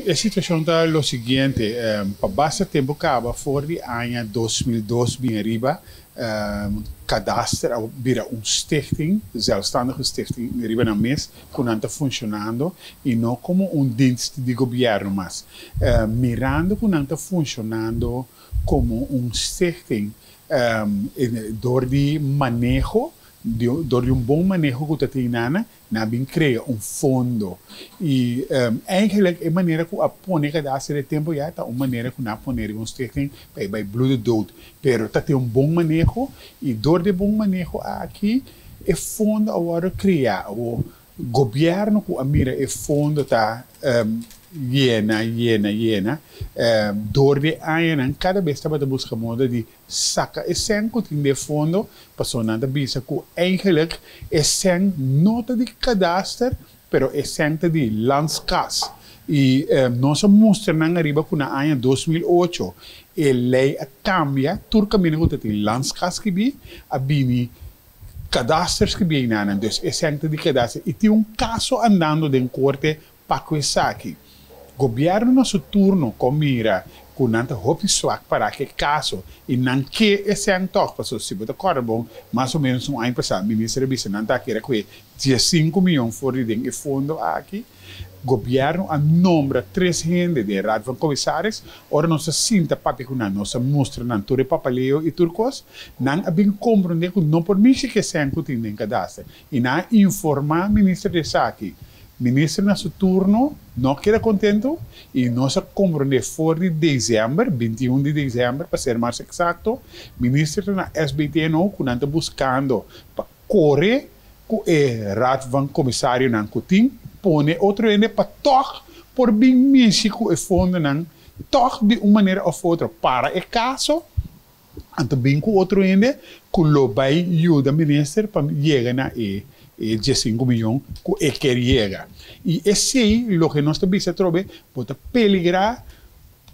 A situação está lo seguinte, para bastante tempo acaba for de ano 2002 bem arriba, cadastro vira stichting, zelfstandige stichting, arriba na mês, que está funcionando e não como dienst de governo, mas mirando que está funcionando como stichting, door die manejo, door die bom manejo que está tendo, nabin cria fundo. E eigenlijk é maneira que a pone cadastro de tempo já tá uma maneira que na poner stichting bij bloed dood. Pero tá tem bom manejo e door de bom manejo aqui é fundo agora criar o governo que a mira é fundo tá llena. Door de aien cada vez estava buscando modo de saca esse cotin de fundo, passou nada bisa que eigenlijk esse nota de cadastro, pero esse de landskas. E nós mostramos arriba que na ano 2008 a lei cambia, tudo caminho que tem landskas que bi, a bini cadastros que bi nana, dus esse de cadastro. E tem caso andando de corte para coisa aqui. Governo no seu turno combina com nanta hopi swak para aquele caso e não que esse antoque passou se botar bom mais ou menos ano passado ministro de Bisa nanta que era que 15 milhões for de fundo aqui governo a nombra 3 gente de raad van commissaris ora nossa cinta papi com nossa mostra na torre papaleo e turcos não a bem compreender que não por mim que se tem em cadastro e na informar ministro de Saki ministro na seu turno não queda contento e nós compreendemos for de dezembro, 21 de dezembro, para ser mais exato, ministro na SBTNO que está buscando para correr com o raad van comissário na Coutinho, põe outro ende para toch por bem México e fundo não toch de uma maneira ou outra para o caso então bem com outro ende que lo vai ajuda ministro para chegar na 15 milhões que ele quer chegar. E esse aí, o que nós também se trova, pode peligrar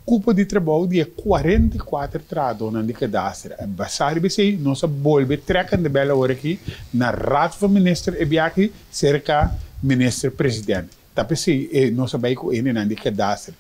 cupo de trabalho de 44 tradonas de cadastro. Basar bem nós volve trecar de bela hora aqui na raad van minister e aqui cerca minister presidente. Tapi nós vai com ele na de cadastro.